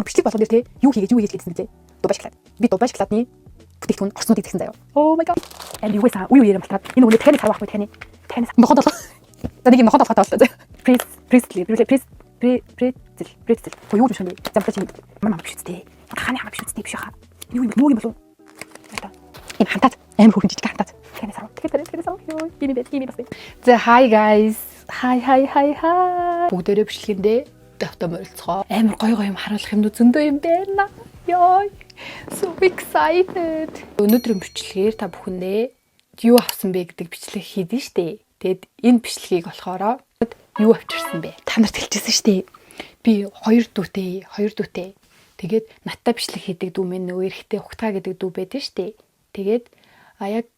бичлэг болгон дээр те юу хийж гэсэн лээ. Дубай шоколад. Би Дубай шоколадны бүтээгдэхүүн орснуудыг тэгсэн заяа. Oh my god. Энэ юу байсан? Уу ярам батраад. Энэ үнэ дахиад сар байхгүй дахиад. Ноход толгой. За нэг юм ноход толгой таалаа заяа. Престэл. Юу юм бэ? Замтач юм. Мама биш үстэй. Ханы хамаа биш үстэй биш хаа. Юу юм муу юм болов? Энэ хантаад амар хөрхөн жижиг хантаад. Тэгэхээр сар. Ёо, гими бас. За hi guys. Hi. Бүгдээрээ бичлэгэндээ давтаа морилцгоо. Амар гоё юм харуулах юмнууд зөндөө юм байна. Ёо. So excited. Өнөөдрийн бичлэгээр та бүхэндээ юу авсан бэ гэдэг бичлэг хийдэн штэ. Тэгэд энэ бичлэгийг болохоор юу авчирсан бэ? Та нарт хэлчихсэн штэ. Би хоёр дүүтэй. Тэгээд надтай бичлэг хийдэг дүү минь нөгөө эрэхтэй Ухтаа гэдэг дүү байдэн штэ. Тэгээд яг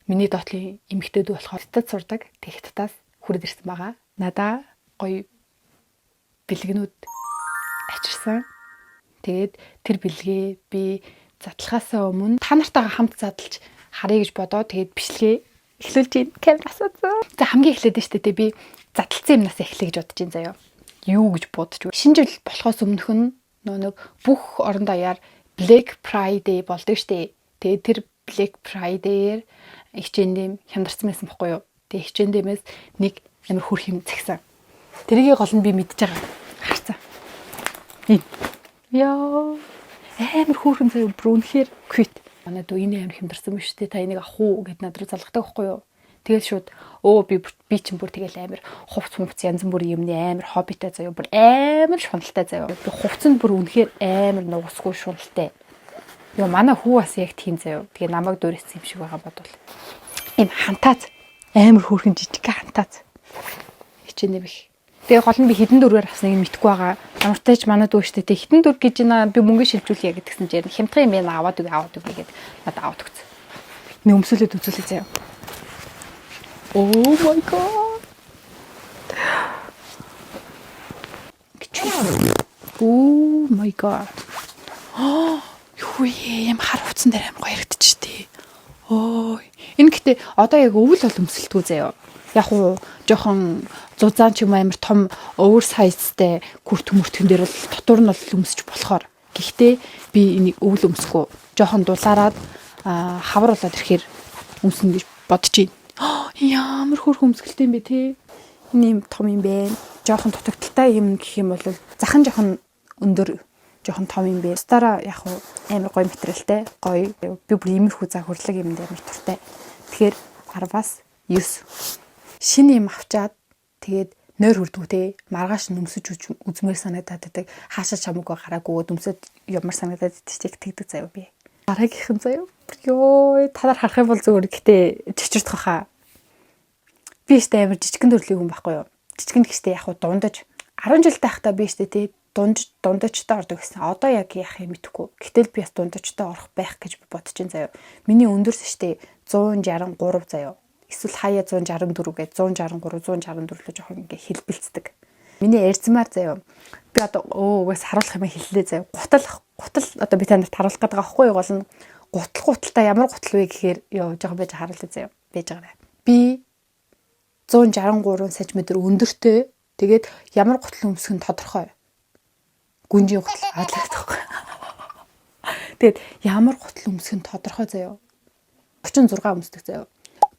миний доотлын эмэгтэй дүү болохоор хятад сурдаг. Тэг хятадаас хүрээд ирсэн байгаа. Надаа гоё бэлгэнүүд авчирсан. Тэгээд тэр бэлгээ би задлахаасаа өмнө та нартайгаа хамт задлж харъя гэж бодоод тэгээд бичлэгээ эхлүүлж ийн камераас үзээ. За хамгийн эхлээд нь штэ тэ би задлцсан юмнаас эхлэе гэж бодож ин заяа. Юу гэж бодож вэ? Шинэ жил болохоос өмнөх нь нэг бүх орон даяар Black Friday болдог штэ. Тэгээд тэр Black Friday-ээр H&M хямдарсан байсан бохгүй юу? Тэгээд H&M-ээс нэг амар хөрх юм цагсан. Тэрийг гол нь би мэдж байгаа. Харцаа. Яа. Амар хөөрхөн заяа брүнхээр квит. Манай дүү энэ амар хямдарсан биш үү? Та энийг авах уу гэд над руу залгадаг байхгүй юу? Тэгэл шууд би чинь бүр тэгэл амар хувц янз бүрийн юмны амар хоббитай заяа бүр амар шуналтай заяа. Би хувцанд бүр үнэхээр амар нугасгүй шуналтай. Йоо манай хүү бас яг тийм заяа. Тэгээ намайг дөрөссөн юм шиг байгаа бодвол. Им хантаац амар хөөрхөн жижиг хантаац. Хичээнэ бих. Тэгээ гол нь би хідэн дөрвөр авсныг мэдгүй байгаа. Ямартай ч манай дүү штэ тэг хідэн дөрв гэж би мөнгө шилжүүлье гэдгсэн чинь хямдхан юм яа аваад үгүй гэд надад аваад өгсөн. Нэг өмсөлөд үзүүлээ заяа. Oh my god. Oh my god. Юу юм хар хувцсан дээр амар гоё харагдчих штэ. Энэ гэтээ одоо яг өвөл бол өмсөлтгүй заяа. Яг уу жоохон зузаан ч юм амар том oversize-тэй күрт төмөртгөн дээр бол дотор нь бол өмсөж болохоор. Гэхдээ би энийг өвөл өмсөхгүй. Жоохон дулаараад хавар болоод ирэхээр өмснө гэж бодож байна. Ямар хөрх өмсгөлтэй юм бэ те. Энэ юм том юм бэ. Жоохон дутагдaltaй юм гэх юм бол захын жоохон өндөр жоохон том юм бэ. Стараа яг уу амар гоё материалтай. Гоё. Би бүр иймэрхүү за хөрлөг юм дээр туртай. Тэгэхээр 10-аас 9 шинэ юм авчаад тэгээд нойр хүрдгүү те маргааш нөмсөж үзмээр санагдаад байдаг. Хаашаа чамаагүй гараагүй дөмсөд ямар санагдаад идчих тэгдэг заяа би. Дараагийнхан заяа. Йоо та нар харах юм бол зүгээр гэтээ чичирдэх хаа. Би ихтэй амар жижигэн төрлийн хүн байхгүй юу? Жижигэн гэхтэй яг уу дундаж 10 жил тахта би ихтэй те дундажтай ордог гэсэн. Одоо яг яах юм мэдэхгүй. Гэтэл би бас дундажтай орох байх гэж бодож ин заяа. Миний өндөрс ихтэй 163 заяа. Эсвэл хаяа 164 гээд 163 164 л жоохон ингээ хэлбэлцдэг. Миний ярьцмаар заяа. Би одоо угаас харуулах юм хэллээ заяа. Гутал одоо би танарт харуулах гэдэг байгаа байхгүй юу? Гол нь гуталтай ямар гутал вэ гэхээр ёо жоохон байж харуулъя заяа. Байж байгаа. Би 163 см өндөртэй. Тэгээд ямар гутал өмсөх нь тодорхой. Гүнжийн гутал аадлагдахгүй. Тэгээд ямар гутал өмсөх нь тодорхой заяа. 36 өмсдөг заяа.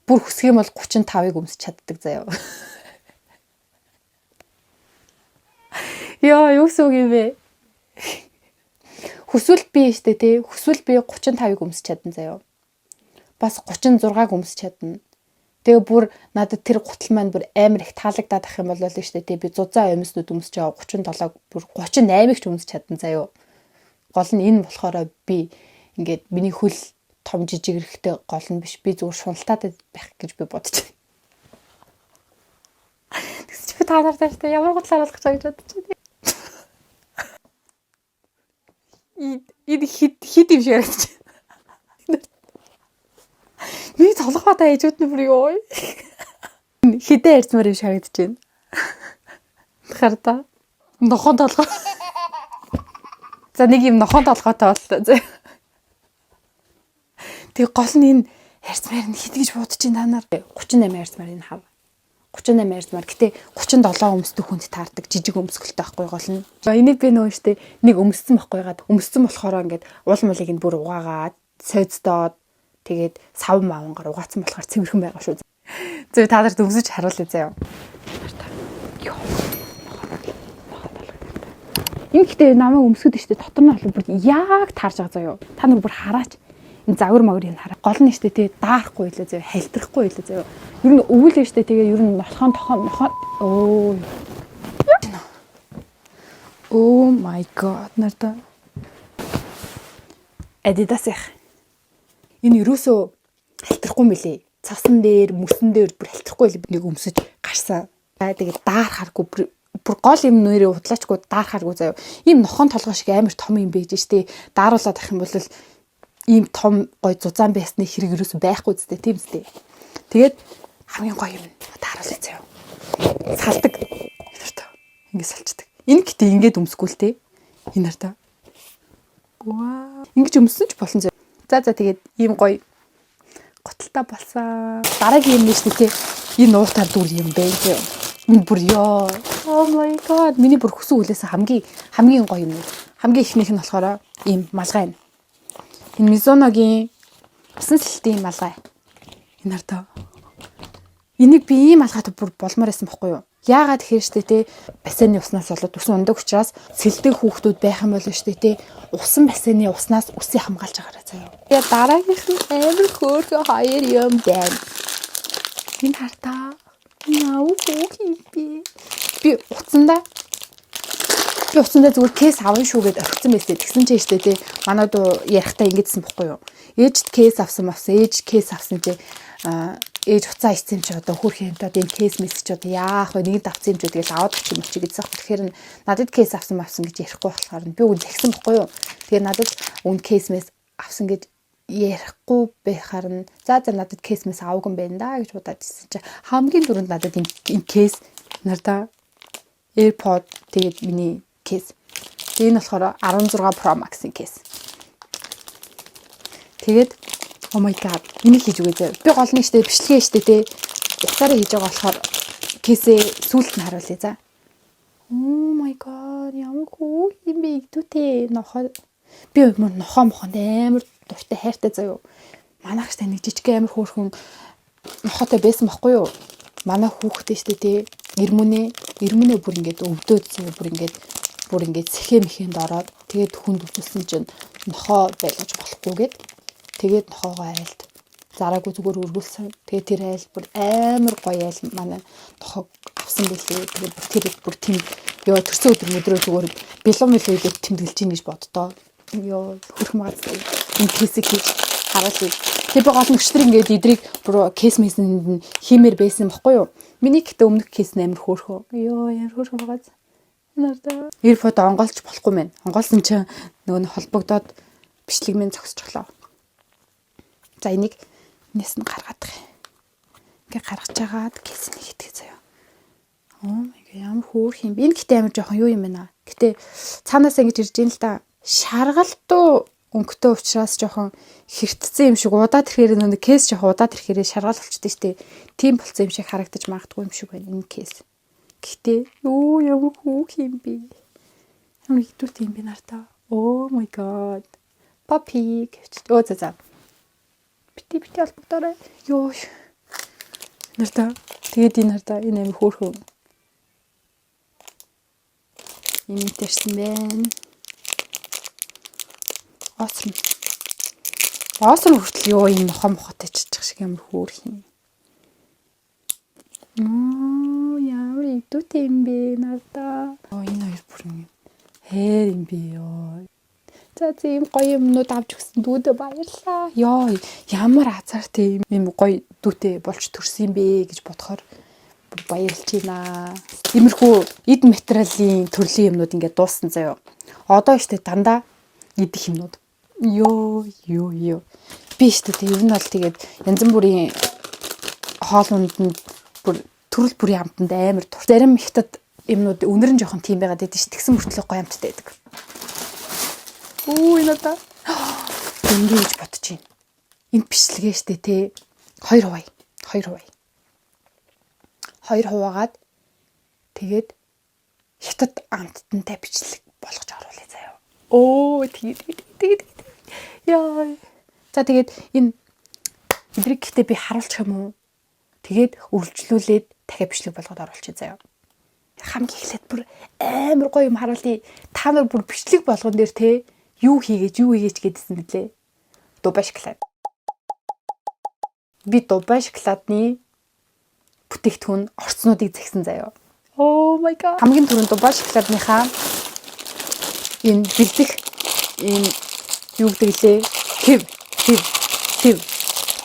Бүр хүсэх юм бол 35-ыг өмсч чаддаг заяа. Яа, юу гэсэн үг юм бэ? Хүсвэл би штэ тий. Хүсвэл би 35-ыг өмсч чадна заяа. Бас 36-ыг өмсч чадна. Тэгээ бүр надад тэр гутал маань бүр амар их таалагдаад ах юм бол штэ тий. Би зузаан өмснүүд өмсч байгаа 37-г бүр 38-ыг ч өмсч чадна заяа. Гол нь энэ болохоор би ингээд миний хөл том жижиг эрэхтэй гол нь биш. Би зүгээр шуналтаад байх гэж би бодож байна. Тэгс чи та нартай штэ ямар гутал харуулах гэж бодож байна. Энэ хит юм шиг харагдаж байна. Миний толгойдоо ээжүүд нь бүр ёо. Хитэ ярьцмаар юм шиг харагдаж байна. Тэгэхээр та нохон толгой. За нэг юм нохон толгойтой болтой. Тэг гол нь энэ ярьцмаар нь хит гэж бодож байна та нар. 38 ярьцмаар энэ хав. 38 ярдмаар. Гэтэ 37 өмсдөг хүнд таардаг жижиг өмсгөлтэй байхгүй гол нь. Энийг би нөгөө штэ нэг өмссөн байхгүй гад. Өмссөн болохоор ингээд уул мулыг нь бүр угаагаад сойцдоод тэгээд сав мавангаар угаацсан болохоор цэвэрхэн байгаа шүү. Зөв та нарт өмсөж харуулъя заяа. Энэ гэхдээ намайг өмсгөд штэ дотор нь бол бүр яг таарж байгаа заяа. Та нар бүр хараач. Энэ загвар магрыг хараа. Гол нь штэ тий даарахгүй илүү заяа, халтрахгүй илүү заяа. Ер нь өвөл штэ тэгээ ер нь нохоо оо. Oh my god. Нарта. Adidas их. Энэ юусоо халтрахгүй мөлий. Цасан дээр, мөсөн дээр бүр халтрахгүй л нэг өмсөж гарсан. Тэгээд даар харахгүй бүр гол юм нэрээ удлаачгүй даар харгүй заяа. Ийм нохон толгой шиг амар том юм байж штэ. Дааруулаад ах юм бол ийм том гой зузаан байсны хэрэг юус байхгүй зү тийм зү. Тэгээд хамгийн гоё юм тааруулъя заяа. Салдаг. Ингээд салчдаг. Энэ гэтээ ингээд өмсггүй л те. Энэ нарта. Вау. Ингэж өмсөн ч болсон заяа. За тэгээд ийм гоё готалтай болсон. Дараагийн юм нэ штэ те. Энэ уутаар дүр юм бэ заяа. Энэ бүр ёо. Oh my god. Миний бүр хүсэн үлээсээ хамгийн гоё юм. Хамгийн ихнийх нь болохоор ийм малгай юм. Энэ Mizuno-гийн усан сэлтийн малгай. Энэ хартаа. Энийг би ийм алгаад бүр болмоор байсан байхгүй юу? Яагаад тэгэхээр штэ те бассейны уснаас болоод ус ундаг учраас сэлдэг хүүхдүүд байх юм бол штэ те усан бассейны уснаас үсийг хамгаалж байгаарай заяа. Тэгээ дараагийнх нь амар хөөрхөн хоёр юм байна. Энэ хартаа. Яа үгүй би уцандаа зүгээр кейс аван шүү гэд орхисон байсан. Тэгсэн чинь штэ тий. Манай дуу ярихтаа ингэдсэн бохгүй юу? Ээж кейс авсан. Ээж кейс авсан чи ээж уцаа ицсэн чи одоо хөрх юмтаад энэ кейс мэс чи одоо яах вэ? Нэг давцсан юм чи тэгэл аваад очив мөч гэдсэн. Тэгэхээр надад кейс авсан гэж ярихгүй болохоор би үн загсан бохгүй юу? Тэгээ надад үн кейс мэс авсан гэж ярихгүй байхаар нь за надад кейс мэс аваагүй юм байна да гэж удаад ирсэн чи хамгийн дөрөнд надад энэ кейс нарда AirPod тэгээд миний кейс. Энэ болохоор 16 Pro Max-ийн кейс. Тэгээд oh my god. Энийг хийж үгүй заяа. Би гол нь штэ бичлэгээ штэ те. Уцаараа хийж байгаа болохоор кейсээ сүүлд нь харуулъя за. Oh my god. Ямар хөө юм бэ идүүтэй нохоо. Би нохоо мохонд амар дуртай хайртай заяа. Манайх штэ нэг жижиг амар хөөрхөн нохоотой байсан байхгүй юу? Манай хүүхдээ штэ те. Ирмүнэ бүр ингээд өвдөөд заяа бүр ингээд сэхэ мэхэнд ороод тэгээд хүнд өвдсөн чинь нохоо байлгаж болохгүйгээд тэгээд нохоогоо айлд зараагүй зүгээр өргүүлсэн. Тэгээд тэр айл бүр амар гоё айл манай нохоо авсан билээ. Тэгээд тэр бүр тийм ёо төрсөн өдрөө зүгээр бэлэн мэлээд тэмдэглэж ийн гэж боддоо. Ёо хөрх магад энэ кейсийг хийж харуулъя. Тэр гол нь өчтөр ингээд идрийг бүр кейс мэсэнд нь хиймээр байсан байхгүй юу? Миний гэхдээ өмнөх кейс амар хөөрхөө. Ёо яар хөөрхөн магад. Нарда. AirPod онгойлж болохгүй мэн. Онгойлсон чинь нөгөө нь холбогдоод бичлэг минь зогсчихлоо. За энийг энэс нь гаргадаг. Ингээ гаргаж агаад кейс нэг хитгэ заяа. Oh my god ямар хөөрх юм. Энэ гэхдээ амар жоохон юу юм байна. Гэтэ цаанаас ингэж ирж ийн л да. Шаргалтуу өнгөтэй учраас жоохон хэртцсэн юм шиг удаад ирэхээр нэг кейс жоохон удаад ирэхээр шаргал болчихдээ штэ. Тийм болцсон юм шиг харагдаж магадгүй юм шиг байна энэ кейс. Гэтэ юу ямар хөөх юм бэ? Ямар хитүүт юм бэ нартаа. Oh my god. Puppy гэвч. Оо за. Бити албагдаарай. Ёо. Нартаа. Тэгээд энэ нартаа энэ амар хөөрхөн. Ийм тэрсэн байна. Осрын хүртэл ёо энэ нохомхотой чиччих шиг амар хөөрх юм. Ямар идүүтэй юм бэ надаа. Энэ хоёр бүр ингэ хэр юм бэ ёо. За тийм гоё юмнууд авч өгсөн дүүдээ баярлаа. Ёо ямар азартай юм гоё дүүтэй болж төрсөн юм бэ гэж бодохоор баярлж байна. Иймэрхүү эд материалын төрлийн юмнууд ингээд дууссан заяа. Одоо штэ дандаа идэх юмнууд. Ёо. Би штэ ер нь бол тэгээд янз бүрийн хоолунд нь бүр төрөл бүрийн амтанд амар тур. Зарим ихтэд юмнууд өнөр нь жоохон тийм байгаад байдаг ш. Тэгсэн мөртлөө гоё амттай байдаг. Оо энэ та. Ингэж бодож байна. Энэ бичлэгээ штэ те 2%. 2 хуваагаад тэгээд хятад амттантай бичлэг болгож оруулъя заяа. Тэгээд яа. За тэгээд энэ эдрийг гэхдээ би харуулчих юм уу? Тэгээд үргэлжлүүлээд дахиад бичлэг болгоод оруулчих заяа. Хамгийн эхлээд бүр амар гоё юм харуулъя. Та нар бүр бичлэг болгон дээр те юу хийгээч гэдсэн мэдлээ. Дубай шоколад. Би Дубай шоколадны бүтээгдэхүүн орцнуудыг зэгсэн заяа. Oh my god. Хамгийн түрүүнд Дубай шоколадныхаа энэ бэлдэх энэ юу гэдэг лээ? Хив.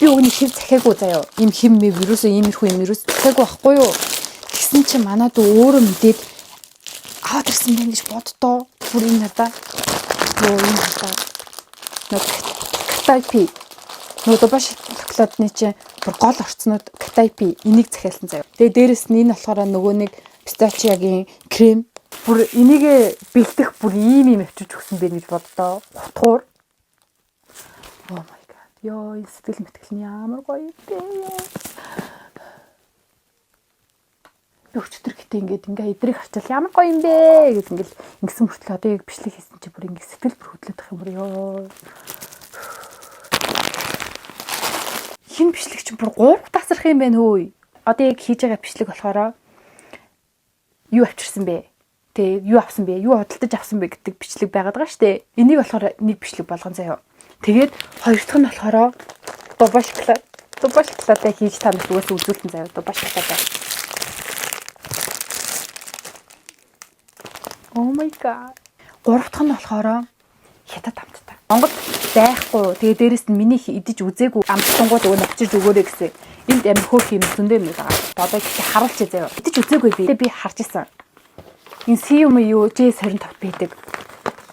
Би өгний хив захиагүй заяа. Им хим мэв вирусоо иймэрхүү юм вирус захиагүй байхгүй юу? Тэгсэн чинь манад өөрөө мэдээд аваад ирсэн байх гэж боддоо. Бүр энэ надаа Катайпи. Дубай шоколадны чинь бүр гол орцнууд Катайпи энийг захиалсан заяа. Тэгээ дээрэс нь энэ болохоор нөгөө нэг пистачиагийн крем. Бүр энийг бэлдэх бүр ийм авчирч өгсөн байх гэж боддоо. Хутгуур. Oh my god. Йоо, сэтгэл мэтгэл нь ямар гоё юм. Өчтөр гэтээ ингээ эдрийг харчаал ямар гоё юм бэ гэж ингэсэн мөртлөө одоо яг бичлэг хийсэн чи бүр ингээ сэтгэл бүр хөдлөдөх юм бүр ёо. Хин бичлэг чи бүр 3 тасрах юм байна хөөе. Одоо яг хийж байгаа бичлэг болохоор юу авчирсан бэ? Тэ юу авсан бэ? Юу худалдаж авсан бэ гэдэг бичлэг байгаад байгаа штэ. Энийг болохоор нэг бичлэг болгон заяа. Тэгээд хоёр дахь нь болохоор Дубай шоколадаа хийж та нарт үзүүлсэн заяа. Дубай шоколадаа. Oh my god. Гурав дахь нь болохоор хятад амттай. Монгол байхгүй. Тэгээ дээрэс нь миний идэж үзээгүй амттангууд өгөө авчирж өгөөрэй гэсэн. Энд амир хөөх юм зөндөө юм байгаа. Одоо гэхдээ харуулчих заяа. Идэж үзээгүй би. Би харж исэн. Энэ Sium юу J25 байдаг.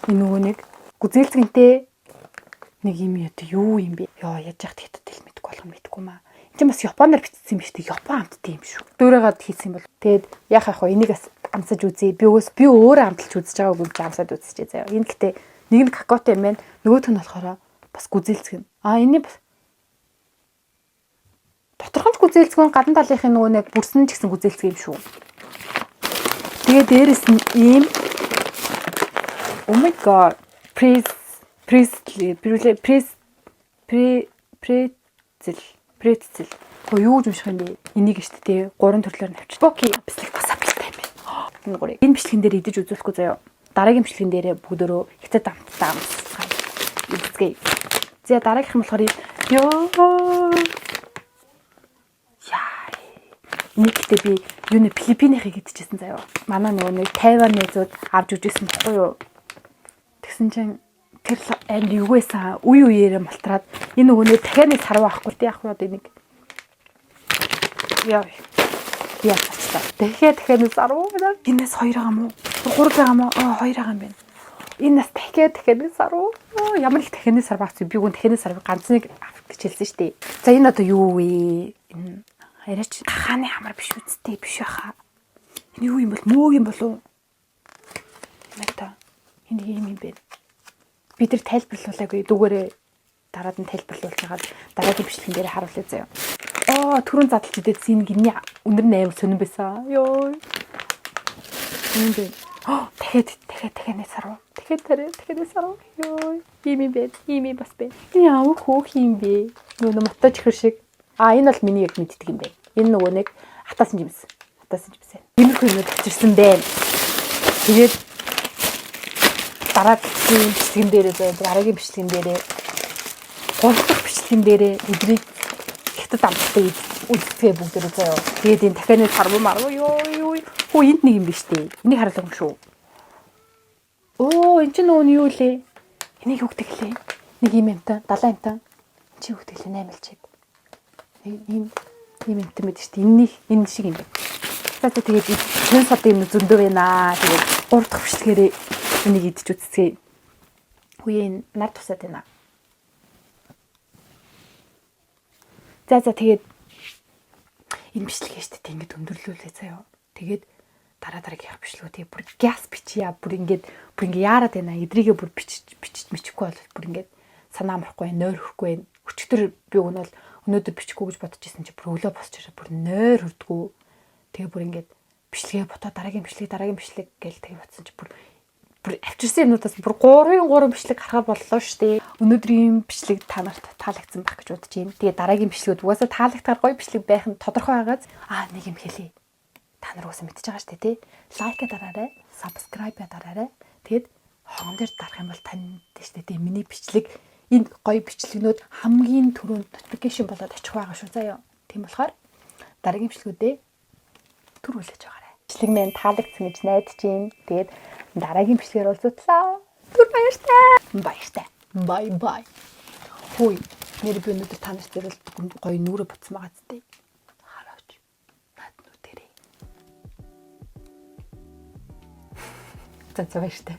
Энэ нөгөө нэг гүзээлцгэнтэй нэг юм юу юм бэ? Яа яаж яхад хятад хэл мэдгүй болох мэдгүй маа. Энд бас японоор бичсэн юм шүү дээ. Япон амттай юм шүү. Дөөрөөд хийсэн бол тэгээд яах вэ? Энийг амсаж үзье. Би өөрөө амталж үзэж байгаагүй гэж амсаад үзчихье заяа. Энэ гэхдээ нэг нь какаотой юм байна. Нөгөөх нь болохоор бас гүзээлцгэн. Энийг бас доторхонч гүзээлцгэн гадна талынхын нөгөө нэг бүрсэн ч гэсэн гүзээлцгэн юм шүү. Тэгээ дээрэс нь ийм Oh my god. Pretzel. Хөө юу гэж унших юм бэ? Энийг шүү дээ. 3 төрлөөр нь авчир. Боки бичлэг бас апилтай юм байна. Энэ бичлэгэн дээр идэж үзүүлэхгүй заяа. Дараагийн бичлэгэн дээр бүгдөө хятад амттай амсгай. Үзьгээ. За дараагийнх нь болохоор нэг гэдэг би юуны Филиппинийхийг идчихсэн заяа. Манай нөгөө нэг Тайван нэзүүд авч үжсэн баггүй юу? Тэгсэн чинь тэр амир юу байсан үеэрээ малтраад энэ нөгөөний дахианы сарв авахгүй тий яг одоо энийг яа цацтай. Дахианы сарв байна. Энэс 2 байгаа мó? 3 байгаа мó? 2 байгаа юм байна. Энэ нас дахианы сарв. Ямар их дахианы сарв авчих би гүн дахианы сарв ганц нэг авах гэж хэлсэн шүү дээ. За энэ одоо юу вэ? Энэ Арайч хааны хамар биш үсттэй биш байхаа. Энэ юу юм бол мөөг юм болов? Мата. Энэ юм бэ? Бид нар тайлбарлуулаагүй дүүгээрээ дараад нь тайлбарлуулж байгаа дараагийн бичлэгэн дээр харуулъя заяа. Түрүүн задлж идсэн гинний өнөр нь амар сонирн байсан. Йоо. Энд дахиад сарв. Дахиад сарв. Йоо. Ийм бэ. Ийм бас бэ. Яа хөөх юм бэ? Нөгөө моточ хэр шиг. Энэ бол миний яг мэддэг юм бэ. Энэ нөгөө нэг хатаасан жимс. Иймэрхүү юм авчирсан байна. Тэгээд дараагийн бичлэгэн дээрээ 3 дахь бичлэгэн дээрээ эдрийг хятад амттай үздэгэ бүгдээрээ заяа. Тэгээд энэ дахианы сарв марв ёо. Хөө энд нэг юм биш үү? Энийг харуулах юм шүү. Энэ ч нөгөө нь юу лээ? Энийг юу гэдэг лээ? Нэг юм амтан, 70 амтан. Чи юу гэдэг лээ 8 алчид. Ийм амтан мэд шүү дээ. Энэ шиг юм байна. За тэгээд энэ сод юм зөндөө байна. Тэгээд 3 дахь бичлэгээрээ энийг идэж үзье. Хүйн нар тусаад байна. За тэгээд энэ бичлэгээ шүү дээ. Ингээд өндөрлүүлээ заяа. Тэгээд дараагийнх бичлэгүүд бүр газ бичья. Бүр ингээд яарад байна. Эдрийгээ бүр бичихгүй бол бүр ингээд санаа амрахгүй, нойрхгүй. Өчтөр би өгнөл өнөөдөр бичихгүй гэж бодож исэн чи бүр өглөө босч ирээ бүр нойр хүрдгүү. Тэгээ бүр ингээд бичлэгээ ботоо дараагийн бичлэг гээл тэгээ бодсон чи бүр авчирсан юмнуудаас бүр 3 бичлэг харахад боллоо шүү дээ. Өнөөдрийн бичлэг та нарт таалагдсан байх гэж бодож байна. Тэгээ дараагийн бичлэгүүд угаасаа таалагдахаар гоё бичлэг байх нь тодорхой байгааз нэг юм хэлье. Та нар угаасаа мэдчихэж байгаа шүү дээ, тий? Лайк дараарай, subscribe дараарай. Тэгэд хоон дээр дарах юм бол танд шүү дээ. Миний бичлэг энэ гоё бичлэгнүүд хамгийн түрүүнд notification болоод очих байгаа шүү заяа. Тийм болохоор дараагийн бичлэгүүдээ түр хүлээж байгаарай. Бичлэг минь таалагдсан гэж найдаж байна. Тэгээд дараагийн бичлэгээр уулзлаа. Түр баяртай. Bye. Хөөе. Нэр би өнөөдөр та нарт зэрэл гоё нүрэ буцсан байгаа зү. Хараач. Наад нүдэрээ. За баяртай.